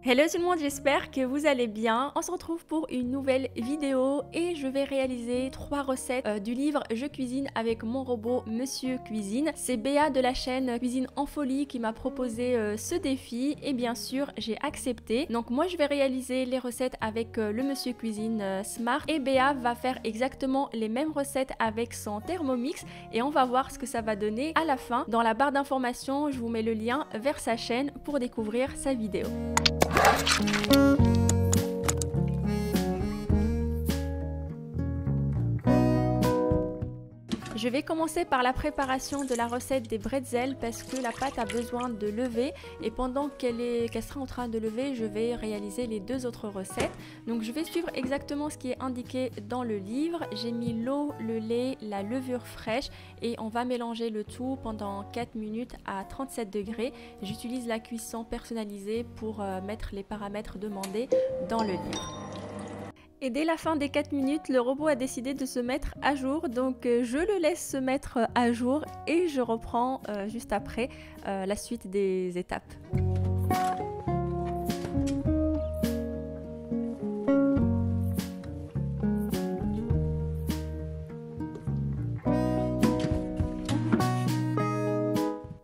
Hello tout le monde, j'espère que vous allez bien. On se retrouve pour une nouvelle vidéo et je vais réaliser 3 recettes du livre Je cuisine avec mon robot Monsieur Cuisine. C'est Béa de la chaîne Cuisine en Folie qui m'a proposé ce défi et bien sûr j'ai accepté. Donc moi je vais réaliser les recettes avec le Monsieur Cuisine Smart et Béa va faire exactement les mêmes recettes avec son Thermomix et on va voir ce que ça va donner à la fin. Dans la barre d'informations, je vous mets le lien vers sa chaîne pour découvrir sa vidéo. Je vais commencer par la préparation de la recette des bretzels parce que la pâte a besoin de lever et pendant qu'elle sera en train de lever, je vais réaliser les deux autres recettes. Donc je vais suivre exactement ce qui est indiqué dans le livre. J'ai mis l'eau, le lait, la levure fraîche et on va mélanger le tout pendant 4 minutes à 37 degrés. J'utilise la cuisson personnalisée pour mettre les paramètres demandés dans le livre. Et dès la fin des 4 minutes, le robot a décidé de se mettre à jour, donc je le laisse se mettre à jour et je reprends juste après la suite des étapes.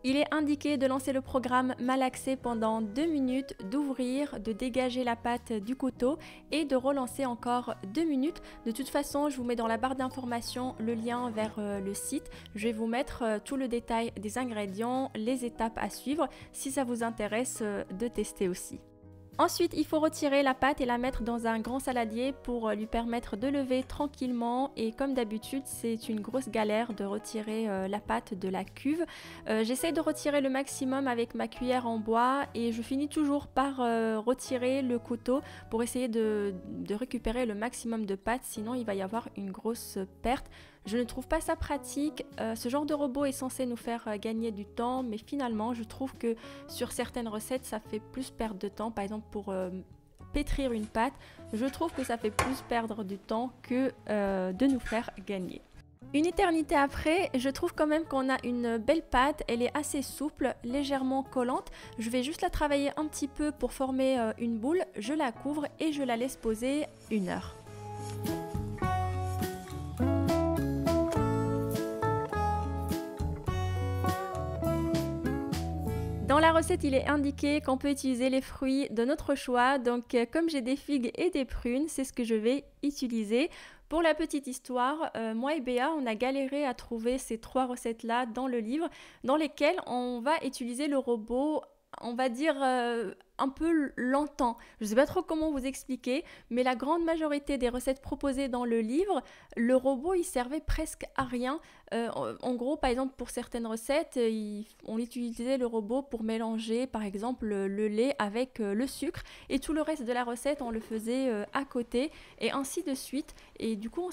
Il est indiqué de lancer le programme malaxé pendant 2 minutes, d'ouvrir, de dégager la pâte du couteau et de relancer encore 2 minutes. De toute façon, je vous mets dans la barre d'informations le lien vers le site. Je vais vous mettre tout le détail des ingrédients, les étapes à suivre si ça vous intéresse de tester aussi. Ensuite, il faut retirer la pâte et la mettre dans un grand saladier pour lui permettre de lever tranquillement et comme d'habitude, c'est une grosse galère de retirer la pâte de la cuve. J'essaie de retirer le maximum avec ma cuillère en bois et je finis toujours par retirer le couteau pour essayer de récupérer le maximum de pâte, sinon il va y avoir une grosse perte. Je ne trouve pas ça pratique, ce genre de robot est censé nous faire gagner du temps, mais finalement je trouve que sur certaines recettes ça fait plus perdre de temps. Par exemple pour pétrir une pâte, je trouve que ça fait plus perdre du temps que de nous faire gagner. Une éternité après, je trouve quand même qu'on a une belle pâte, elle est assez souple, légèrement collante. Je vais juste la travailler un petit peu pour former une boule, je la couvre et je la laisse poser 1 heure. Dans la recette, il est indiqué qu'on peut utiliser les fruits de notre choix. Donc, comme j'ai des figues et des prunes, c'est ce que je vais utiliser. Pour la petite histoire, moi et Béa, on a galéré à trouver ces 3 recettes-là dans le livre, dans lesquelles on va utiliser le robot, on va dire un peu longtemps. Je ne sais pas trop comment vous expliquer, mais la grande majorité des recettes proposées dans le livre, le robot il servait presque à rien. En gros, par exemple, pour certaines recettes, on utilisait le robot pour mélanger, par exemple, le lait avec le sucre et tout le reste de la recette, on le faisait à côté et ainsi de suite. Et du coup,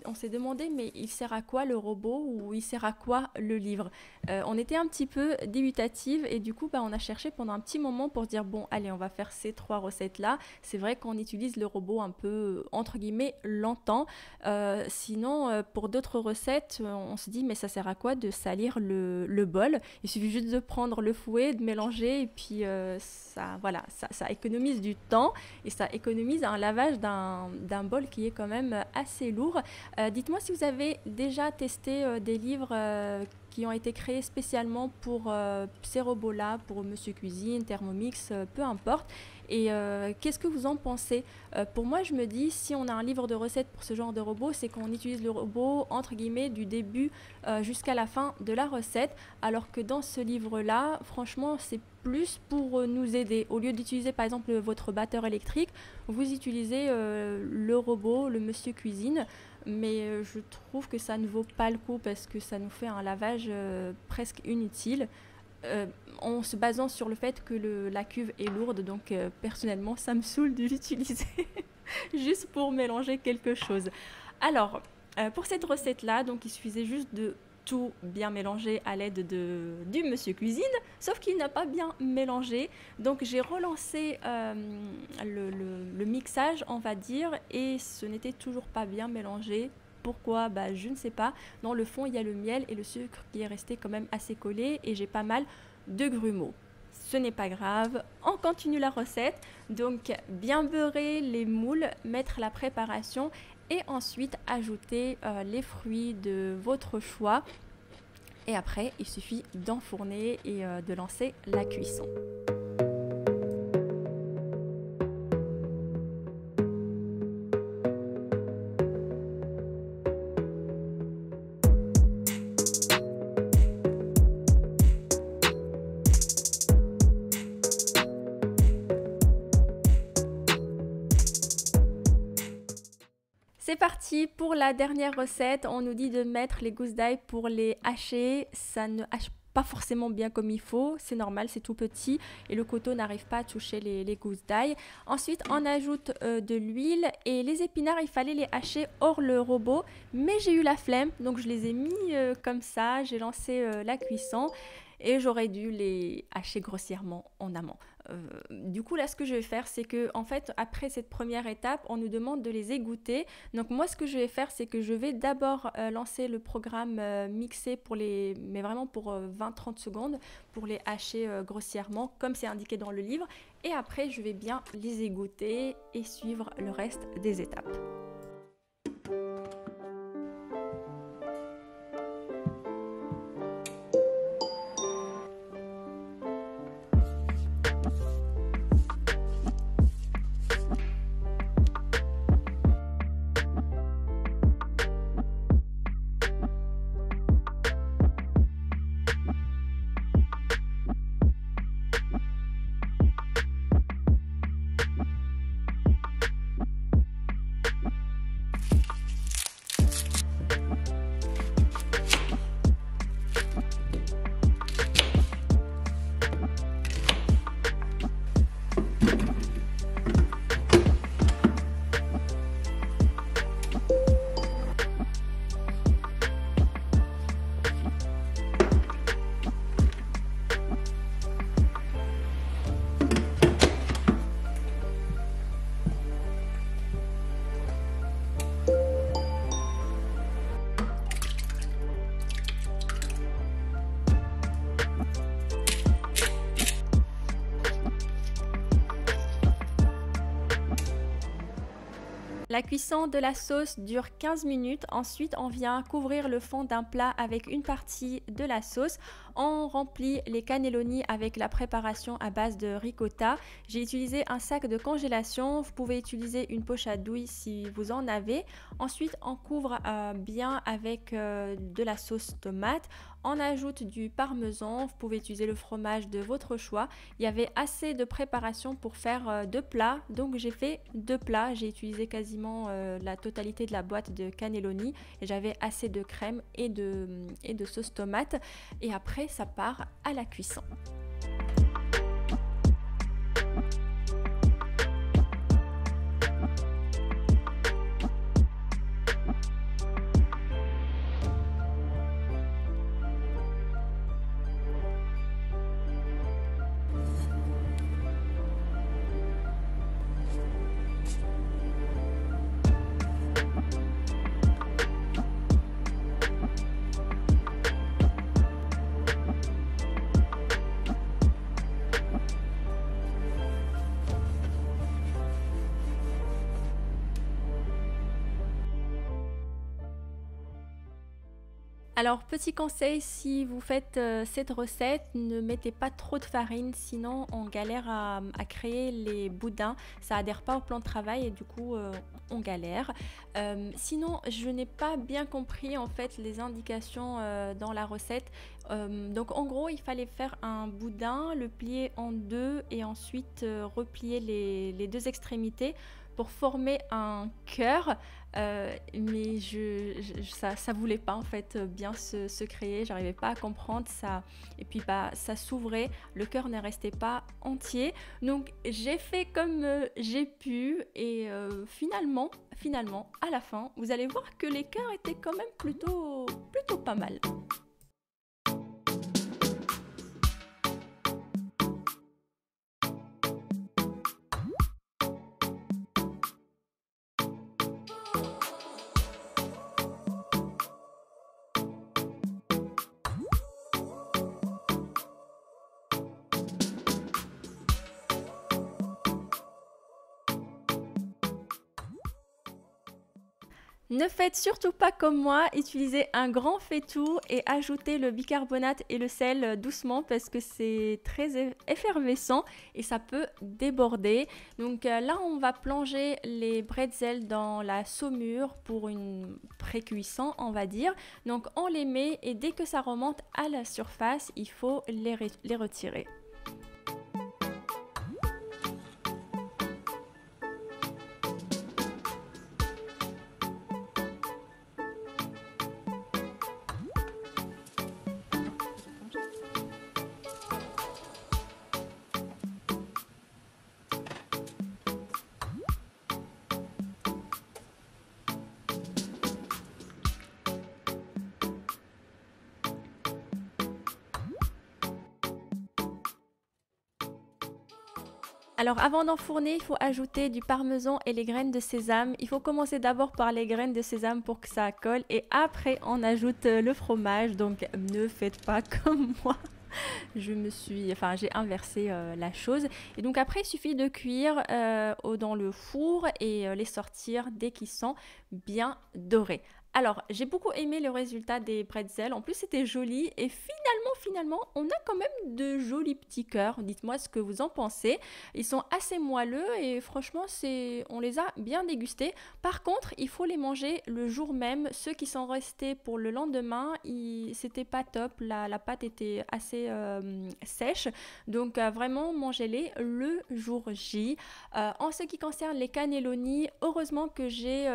on s'est demandé, mais il sert à quoi le robot ou il sert à quoi le livre? On était un petit peu dubitative et du coup, on a cherché pendant un petit moment pour dire, bon, allez, on va faire ces 3 recettes-là. C'est vrai qu'on utilise le robot un peu, entre guillemets, longtemps. Sinon, pour d'autres recettes, on se dit, mais ça sert à quoi de salir le bol? Il suffit juste de prendre le fouet, de mélanger et puis voilà, ça économise du temps et ça économise un lavage d'un bol qui est quand même assez lourd. Dites-moi si vous avez déjà testé des livres qui ont été créés spécialement pour ces robots-là, pour Monsieur Cuisine, Thermomix, peu importe. Et qu'est-ce que vous en pensez? Pour moi, je me dis, si on a un livre de recettes pour ce genre de robot, c'est qu'on utilise le robot, entre guillemets, du début jusqu'à la fin de la recette, alors que dans ce livre-là, franchement, c'est plus pour nous aider. Au lieu d'utiliser, par exemple, votre batteur électrique, vous utilisez le robot, le Monsieur Cuisine, mais je trouve que ça ne vaut pas le coup parce que ça nous fait un lavage presque inutile. En se basant sur le fait que la cuve est lourde, donc personnellement ça me saoule de l'utiliser juste pour mélanger quelque chose. Alors pour cette recette là, donc il suffisait juste de tout bien mélanger à l'aide du Monsieur Cuisine, sauf qu'il n'a pas bien mélangé, donc j'ai relancé le mixage on va dire et ce n'était toujours pas bien mélangé. Pourquoi? Je ne sais pas. Dans le fond, il y a le miel et le sucre qui est resté quand même assez collé et j'ai pas mal de grumeaux. ce n'est pas grave, on continue la recette. Donc bien beurrer les moules, mettre la préparation et ensuite ajouter les fruits de votre choix. Et après, il suffit d'enfourner et de lancer la cuisson. C'est parti pour la dernière recette. On nous dit de mettre les gousses d'ail pour les hacher. Ça ne hache pas forcément bien comme il faut. C'est normal, c'est tout petit et le couteau n'arrive pas à toucher les gousses d'ail. Ensuite, on ajoute de l'huile et les épinards, il fallait les hacher hors le robot. Mais j'ai eu la flemme, donc je les ai mis comme ça. J'ai lancé la cuisson. Et j'aurais dû les hacher grossièrement en amont. Du coup, là, ce que je vais faire, c'est que, en fait, après cette première étape, on nous demande de les égoutter. Donc, moi, ce que je vais faire, c'est que je vais d'abord lancer le programme mixé pour mais vraiment pour 20-30 secondes, pour les hacher grossièrement, comme c'est indiqué dans le livre. Et après, je vais bien les égoutter et suivre le reste des étapes. La cuisson de la sauce dure 15 minutes. Ensuite, on vient couvrir le fond d'un plat avec une partie de la sauce. On remplit les cannelloni avec la préparation à base de ricotta. J'ai utilisé un sac de congélation. Vous pouvez utiliser une poche à douille si vous en avez. Ensuite, on couvre bien avec de la sauce tomate. On ajoute du parmesan. Vous pouvez utiliser le fromage de votre choix. Il y avait assez de préparation pour faire 2 plats. Donc, j'ai fait 2 plats. J'ai utilisé quasiment la totalité de la boîte de cannelloni et j'avais assez de crème et de sauce tomate et après ça part à la cuisson. Alors, petit conseil, si vous faites cette recette, ne mettez pas trop de farine, sinon on galère à créer les boudins. Ça adhère pas au plan de travail et du coup, on galère. Sinon, je n'ai pas bien compris en fait les indications dans la recette. Donc, en gros, il fallait faire un boudin, le plier en deux et ensuite replier les deux extrémités pour former un cœur, mais ça voulait pas en fait bien se créer, j'arrivais pas à comprendre ça, et puis ça s'ouvrait, le cœur ne restait pas entier, donc j'ai fait comme j'ai pu et finalement à la fin vous allez voir que les cœurs étaient quand même plutôt pas mal. Ne faites surtout pas comme moi, utilisez un grand faitout et ajoutez le bicarbonate et le sel doucement parce que c'est très effervescent et ça peut déborder. Donc là, on va plonger les bretzels dans la saumure pour une pré-cuisson, on va dire. Donc on les met et dès que ça remonte à la surface, il faut les retirer. Alors avant d'enfourner, il faut ajouter du parmesan et les graines de sésame. Il faut commencer d'abord par les graines de sésame pour que ça colle et après on ajoute le fromage. Donc ne faites pas comme moi. J'ai inversé la chose. Et donc après, il suffit de cuire dans le four et les sortir dès qu'ils sont bien dorés. Alors, j'ai beaucoup aimé le résultat des pretzels. En plus, c'était joli. Et finalement, on a quand même de jolis petits cœurs. Dites-moi ce que vous en pensez. Ils sont assez moelleux et franchement, on les a bien dégustés. Par contre, il faut les manger le jour même. Ceux qui sont restés pour le lendemain, c'était pas top. La pâte était assez sèche. Donc, vraiment, mangez-les le jour J. En ce qui concerne les cannelloni, heureusement que j'ai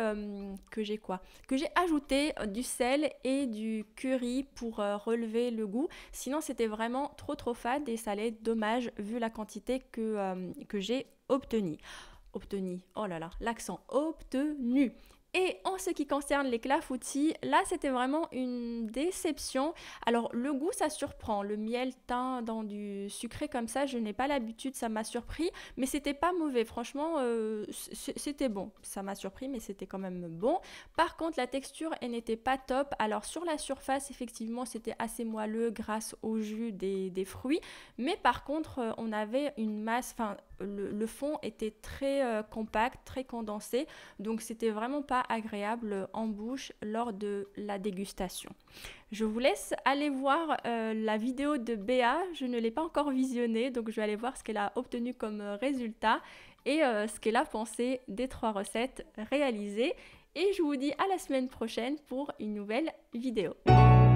ajouté du sel et du curry pour relever le goût. Sinon, c'était vraiment trop fade et ça allait être dommage vu la quantité que j'ai obtenue. Oh là là, l'accent obtenu. Et en ce qui concerne les clafoutis, là c'était vraiment une déception. Alors le goût ça surprend, le miel teint dans du sucré comme ça, je n'ai pas l'habitude, ça m'a surpris, mais c'était pas mauvais, franchement c'était bon. Ça m'a surpris mais c'était quand même bon. Par contre la texture elle n'était pas top, alors sur la surface effectivement c'était assez moelleux grâce au jus des fruits, mais par contre on avait une masse, le fond était très compact, très condensé, donc c'était vraiment pas agréable en bouche lors de la dégustation. Je vous laisse aller voir la vidéo de Béa, je ne l'ai pas encore visionnée, donc je vais aller voir ce qu'elle a obtenu comme résultat et ce qu'elle a pensé des 3 recettes réalisées. Et je vous dis à la semaine prochaine pour une nouvelle vidéo.